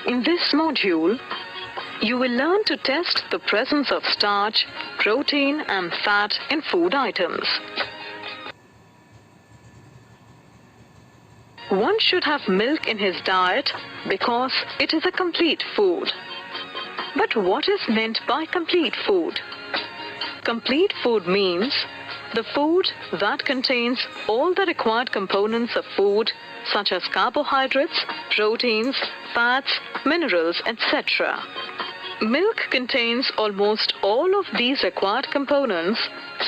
In this module, you will learn to test the presence of starch, protein and fat in food items. One should have milk in his diet because it is a complete food. But what is meant by complete food? Complete food means the food that contains all the required components of food such as carbohydrates, proteins, fats, minerals, etc. Milk contains almost all of these required components,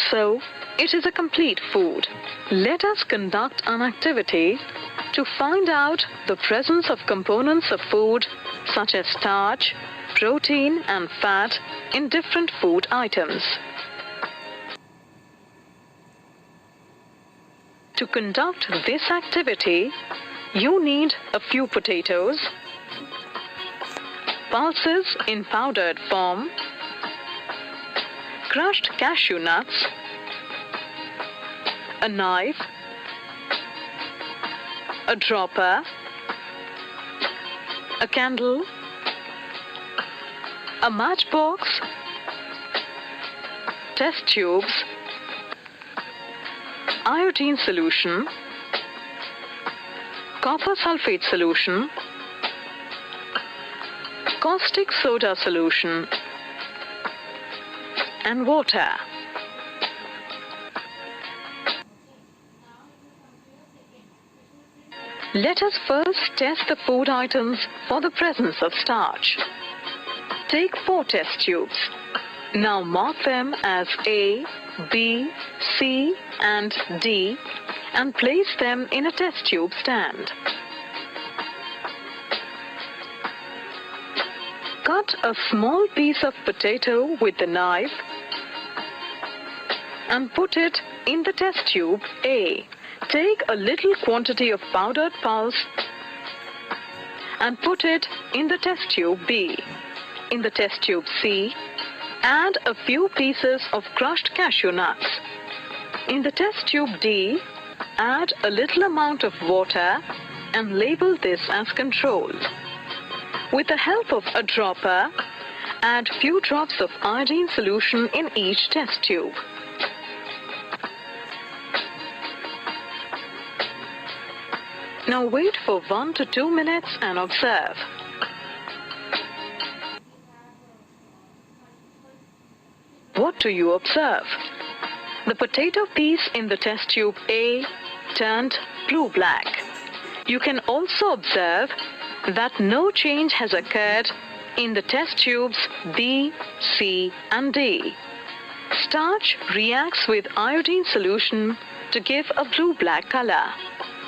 so it is a complete food. Let us conduct an activity to find out the presence of components of food such as starch, protein and fat in different food items. To conduct this activity, you need a few potatoes, pulses in powdered form, crushed cashew nuts, a knife, a dropper, a candle, a matchbox, test tubes, iodine solution, copper sulfate solution, caustic soda solution, and water. Let us first test the food items for the presence of starch. Take 4 test tubes. Now mark them as A, B, C and D and place them in a test tube stand. Cut a small piece of potato with the knife and put it in the test tube A. Take a little quantity of powdered pulse and put it in the test tube B. In the test tube C, add a few pieces of crushed cashew nuts. In the test tube D, add a little amount of water and label this as control. With the help of a dropper, add few drops of iodine solution in each test tube. Now wait for 1 to 2 minutes and observe. What do you observe? The potato piece in the test tube A turned blue-black. You can also observe that no change has occurred in the test tubes B, C and D. Starch reacts with iodine solution to give a blue-black color.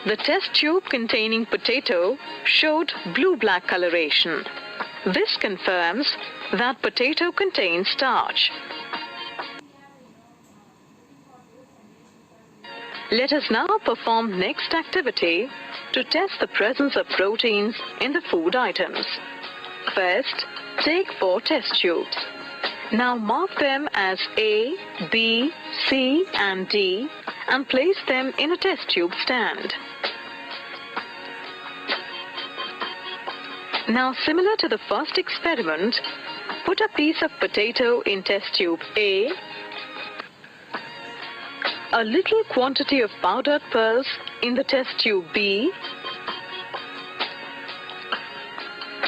The test tube containing potato showed blue-black coloration. This confirms that potato contains starch. Let us now perform next activity to test the presence of proteins in the food items. First, take 4 test tubes. Now mark them as A, B, C and D and place them in a test tube stand. Now, similar to the first experiment, put a piece of potato in test tube A, a little quantity of powdered pearls in the test tube B,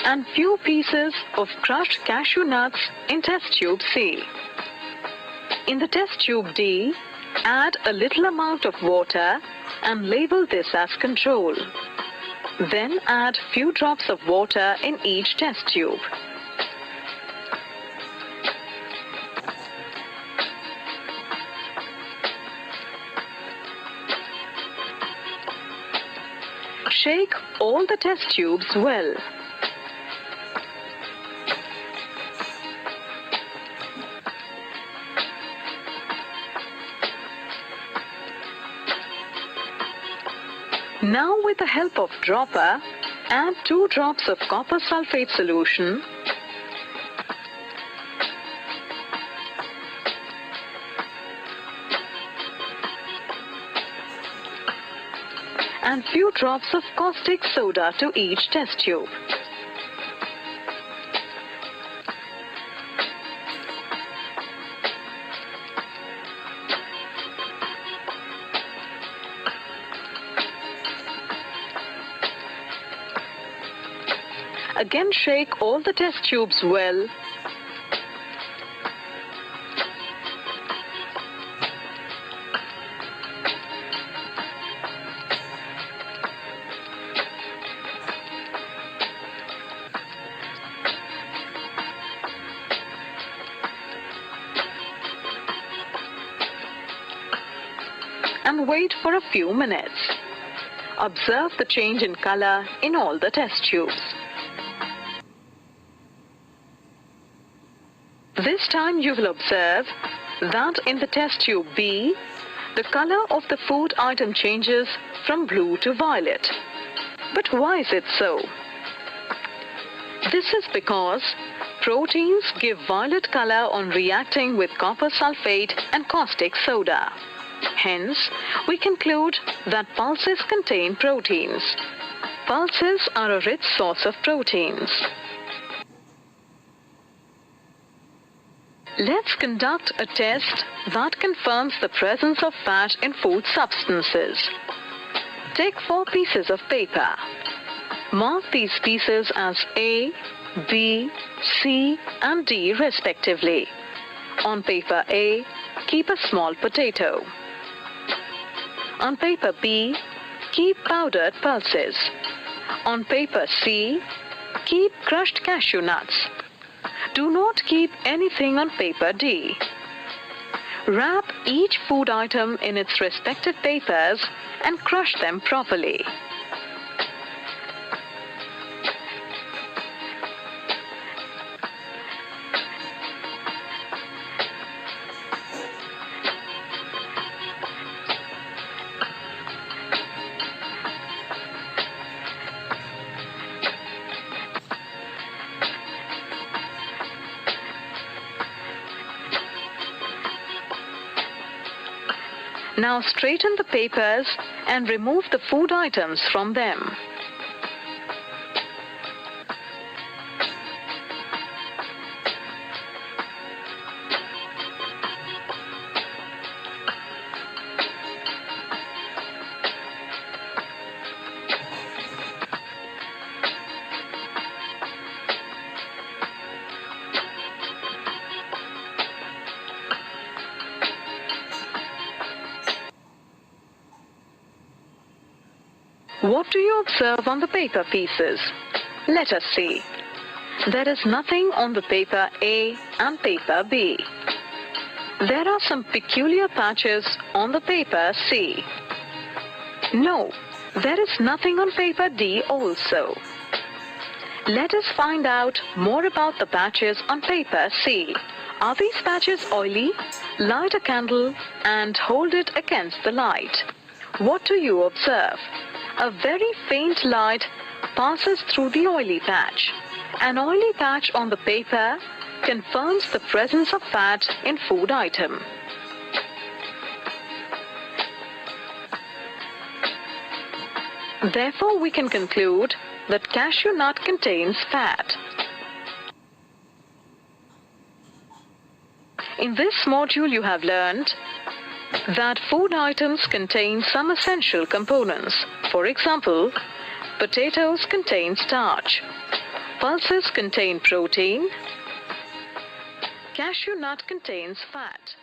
and few pieces of crushed cashew nuts in test tube C. In the test tube D, add a little amount of water and label this as control. Then add few drops of water in each test tube. Shake all the test tubes well. Now with the help of dropper, add 2 drops of copper sulfate solution and few drops of caustic soda to each test tube. Again shake all the test tubes well. And wait for a few minutes. Observe the change in color in all the test tubes. This time you will observe that in the test tube B, the color of the food item changes from blue to violet. But why is it so? This is because proteins give violet color on reacting with copper sulfate and caustic soda. Hence, we conclude that pulses contain proteins. Pulses are a rich source of proteins. Let's conduct a test that confirms the presence of fat in food substances. Take 4 pieces of paper. Mark these pieces as A, B, C, and D respectively. On paper A, keep a small potato. On paper B, keep powdered pulses. On paper C, keep crushed cashew nuts. Do not keep anything on paper D. Wrap each food item in its respective papers and crush them properly. Now straighten the papers and remove the food items from them. What do you observe on the paper pieces? Let us see. There is nothing on the paper A and paper B. There are some peculiar patches on the paper C. No, there is nothing on paper D also. Let us find out more about the patches on paper C. Are these patches oily? Light a candle and hold it against the light. What do you observe? A very faint light passes through the oily patch. An oily patch on the paper confirms the presence of fat in food item. Therefore, we can conclude that cashew nut contains fat. In this module, you have learned that food items contain some essential components. For example, potatoes contain starch, pulses contain protein, cashew nut contains fat.